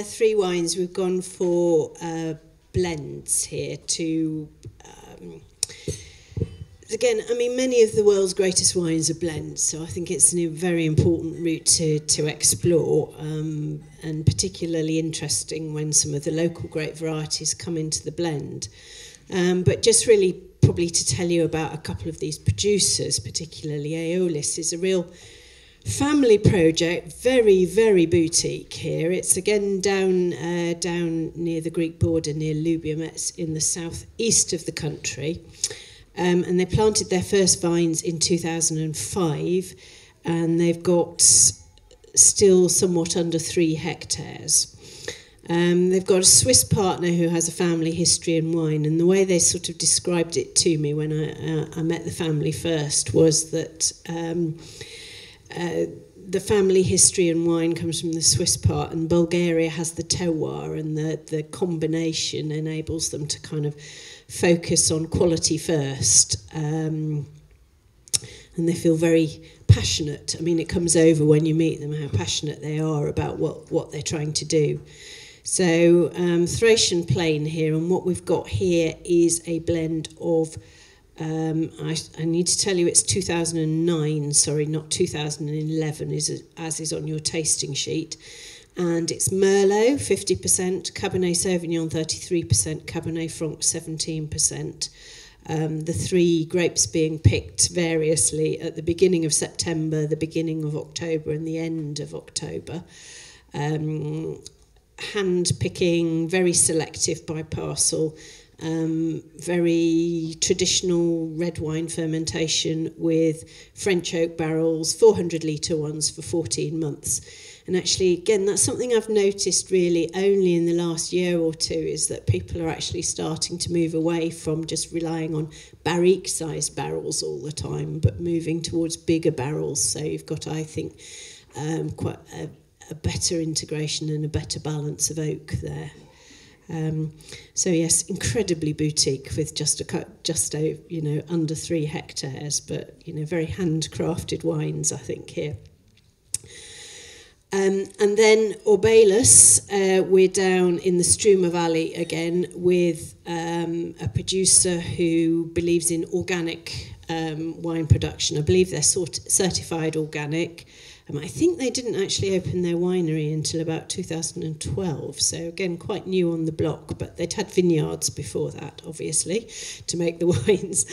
three wines, we've gone for blends here to... Again, I mean, many of the world's greatest wines are blends, so I think it's a very important route to explore, and particularly interesting when some of the local grape varieties come into the blend. But just really probably to tell you about a couple of these producers, particularly Aeolis, is a real family project, very, very boutique here. It's again down near the Greek border, near Loubiomets in the southeast of the country. And they planted their first vines in 2005, and they've got still somewhat under 3 hectares. They've got a Swiss partner who has a family history in wine, and the way they sort of described it to me when I met the family first was that the family history in wine comes from the Swiss part, and Bulgaria has the terroir, and the combination enables them to kind of focus on quality first, and they feel very passionate. I mean, it comes over when you meet them how passionate they are about what they're trying to do. So Thracian plain here, and what we've got here is a blend of I need to tell you it's 2009, sorry, not 2011, as is on your tasting sheet. And it's Merlot, 50%, Cabernet Sauvignon, 33%, Cabernet Franc, 17%. The 3 grapes being picked variously at the beginning of September, the beginning of October, and the end of October. Hand picking, very selective by parcel, very traditional red wine fermentation with French oak barrels, 400 litre ones for 14 months. And actually, again, that's something I've noticed really only in the last year or two, is that people are actually starting to move away from just relying on barrique-sized barrels all the time, but moving towards bigger barrels. So you've got, I think, quite a better integration and a better balance of oak there. So yes, incredibly boutique with just under 3 hectares, but very handcrafted wines, I think, here. And then Orbaelos, we're down in the Struma Valley again with a producer who believes in organic wine production. I believe they're certified organic. I think they didn't actually open their winery until about 2012, so again quite new on the block, but they'd had vineyards before that, obviously, to make the wines.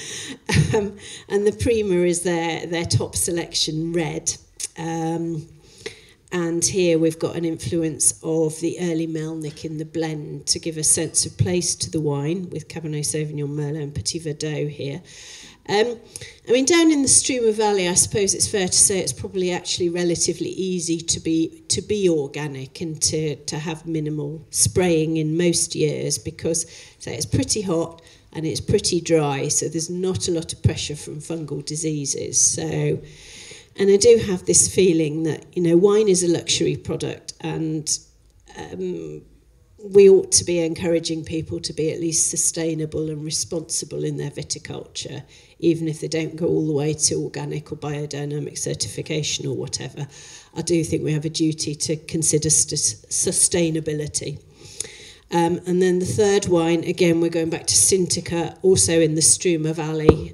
And the Prima is their top selection, red. And here we've got an influence of the early Melnick in the blend to give a sense of place to the wine, with Cabernet Sauvignon, Merlot and Petit Verdot here. I mean, down in the Struma Valley, I suppose it's fair to say it's probably actually relatively easy to be organic and to have minimal spraying in most years, because it's pretty hot and it's pretty dry, so there's not a lot of pressure from fungal diseases. So, and I do have this feeling that wine is a luxury product, and we ought to be encouraging people to be at least sustainable and responsible in their viticulture, even if they don't go all the way to organic or biodynamic certification or whatever. I do think we have a duty to consider sustainability. And then the third wine, again, we're going back to Sintica, also in the Struma Valley,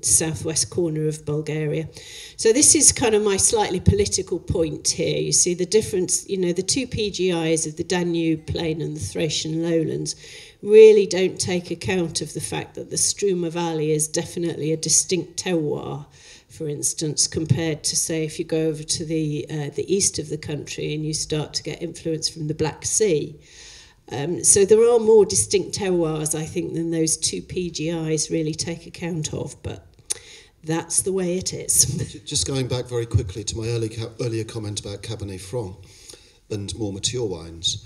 southwest corner of Bulgaria. So this is kind of my slightly political point here. You see the difference, the 2 PGIs of the Danube Plain and the Thracian Lowlands really don't take account of the fact that the Struma Valley is definitely a distinct terroir, for instance, compared to, say, if you go over to the east of the country and you start to get influence from the Black Sea. So there are more distinct terroirs, I think, than those 2 PGIs really take account of, but that's the way it is. Just going back very quickly to my earlier comment about Cabernet Franc and more mature wines,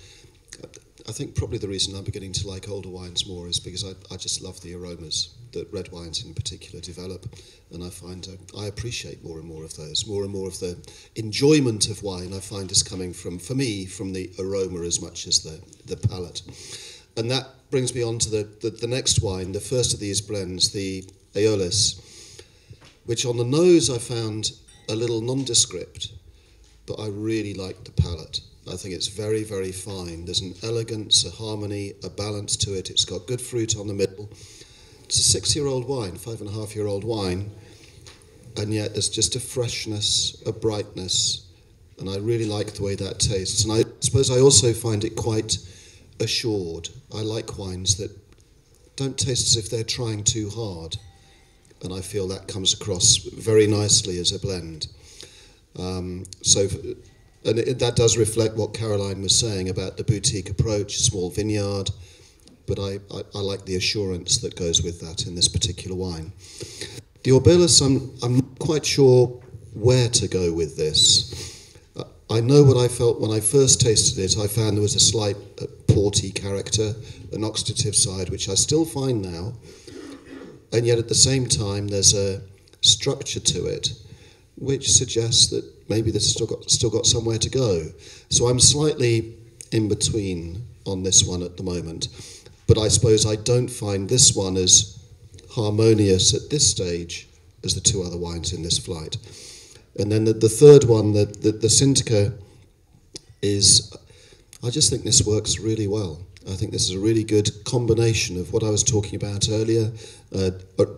I think probably the reason I'm beginning to like older wines more is because I just love the aromas that red wines in particular develop, and I find I appreciate more and more of those. More and more of the enjoyment of wine I find is coming from the aroma as much as the palate. And that brings me on to the next wine, the first of these blends, the Aeolis, which on the nose I found a little nondescript, but I really liked the palate. I think it's very, very fine. There's an elegance, a harmony, a balance to it. It's got good fruit on the middle. It's a 6-year-old wine, 5.5-year-old wine, and yet there's just a freshness, a brightness, and I really like the way that tastes. And I suppose I also find it quite assured. I like wines that don't taste as if they're trying too hard, and I feel that comes across very nicely as a blend. That does reflect what Caroline was saying about the boutique approach, small vineyard, but I like the assurance that goes with that in this particular wine. The Orbelus, I'm not quite sure where to go with this. I know what I felt when I first tasted it. I found there was a slight porty character, an oxidative side, which I still find now, and yet at the same time there's a structure to it which suggests that maybe this has still got somewhere to go. So I'm slightly in between on this one at the moment, but I suppose I don't find this one as harmonious at this stage as the two other wines in this flight. And then the third one, the Sintica, is, I just think this works really well. I think this is a really good combination of what I was talking about earlier,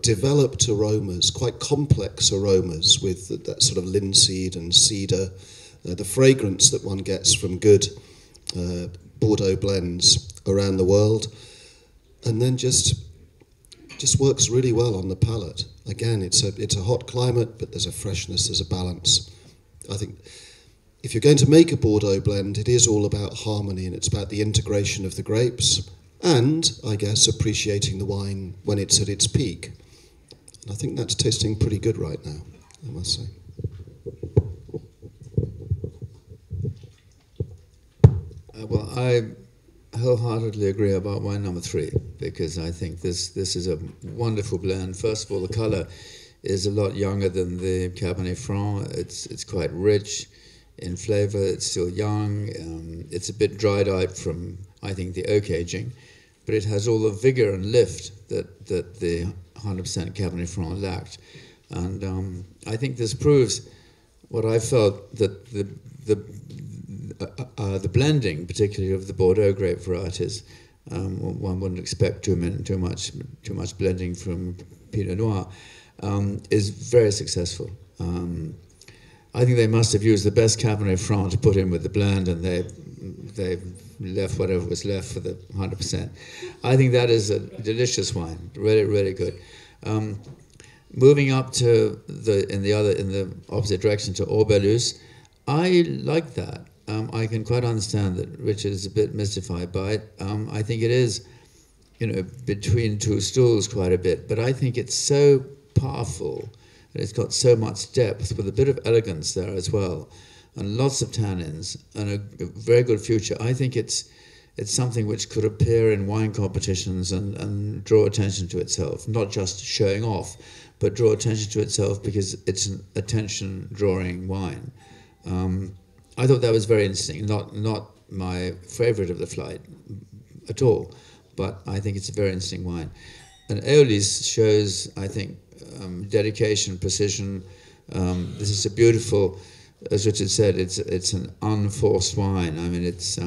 developed aromas, quite complex aromas with that sort of linseed and cedar, the fragrance that one gets from good Bordeaux blends around the world, and then just works really well on the palate. Again, it's a hot climate, but there's a freshness, there's a balance. I think if you're going to make a Bordeaux blend, it is all about harmony, and it's about the integration of the grapes and, I guess, appreciating the wine when it's at its peak. And I think that's tasting pretty good right now, I must say. Well, I wholeheartedly agree about wine number 3, because I think this is a wonderful blend. First of all, the colour is a lot younger than the Cabernet Franc. It's quite rich in flavour. It's still young. It's a bit dried out from, I think, the oak aging, but it has all the vigour and lift that the 100% Cabernet Franc lacked. And I think this proves what I felt, that the blending, particularly of the Bordeaux grape varieties, one wouldn't expect too much blending from Pinot Noir, is very successful. I think they must have used the best Cabernet Franc to put in with the blend, and they left whatever was left for the 100%. I think that is a delicious wine, really, really good. Moving up to in the opposite direction to Orbelus, I like that. I can quite understand that Richard is a bit mystified by it. I think it is, between two stools quite a bit, but I think it's so powerful, and it's got so much depth with a bit of elegance there as well, and lots of tannins and a very good future. I think it's something which could appear in wine competitions and draw attention to itself, not just showing off, but draw attention to itself because it's an attention-drawing wine. I thought that was very interesting. Not my favourite of the flight at all, but I think it's a very interesting wine. And Aeolis shows, I think, dedication, precision. This is a beautiful, as Richard said, it's an unforced wine. I mean, it's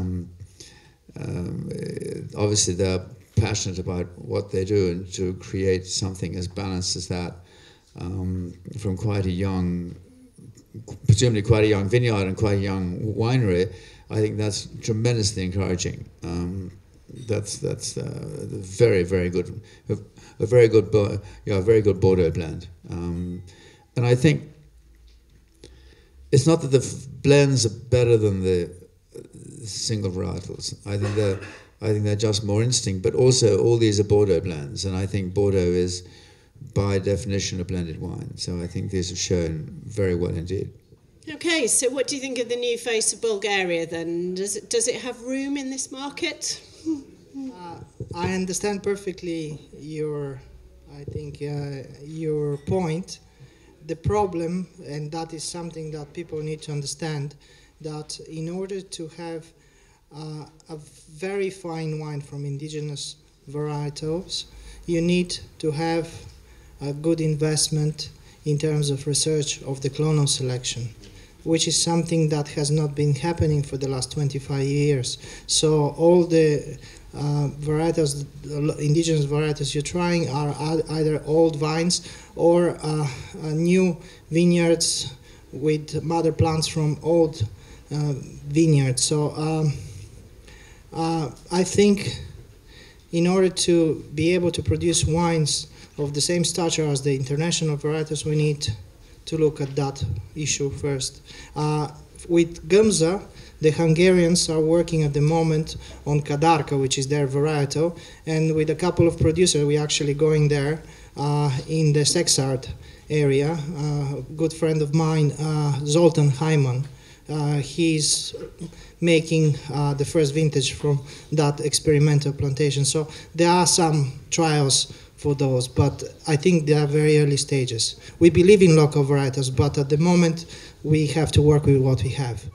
obviously they're passionate about what they do, and to create something as balanced as that from quite a young, presumably quite a young vineyard and quite a young winery, I think that's tremendously encouraging. That's very, very good, a very good Bordeaux blend. And I think it's not that the blends are better than the single varietals. I think they're just more interesting. But also, all these are Bordeaux blends, and I think Bordeaux is, by definition, a blended wine. So I think these have shown very well indeed. Okay, so what do you think of the new face of Bulgaria then? Does it have room in this market? I understand perfectly your point. The problem, and that is something that people need to understand, that in order to have a very fine wine from indigenous varietals, you need to have a good investment in terms of research of the clonal selection. which is something that has not been happening for the last 25 years. So all the varieties, indigenous varieties you're trying are either old vines or new vineyards with mother plants from old vineyards. So I think in order to be able to produce wines of the same stature as the international varieties, we need to look at that issue first. With Gumza, the Hungarians are working at the moment on Kadarka, which is their varietal, and with a couple of producers, we're actually going there in the Sexart area. A good friend of mine, Zoltan Hyman, he's making the first vintage from that experimental plantation. So there are some trials for those, but I think they are very early stages. We believe in local varieties, but at the moment we have to work with what we have.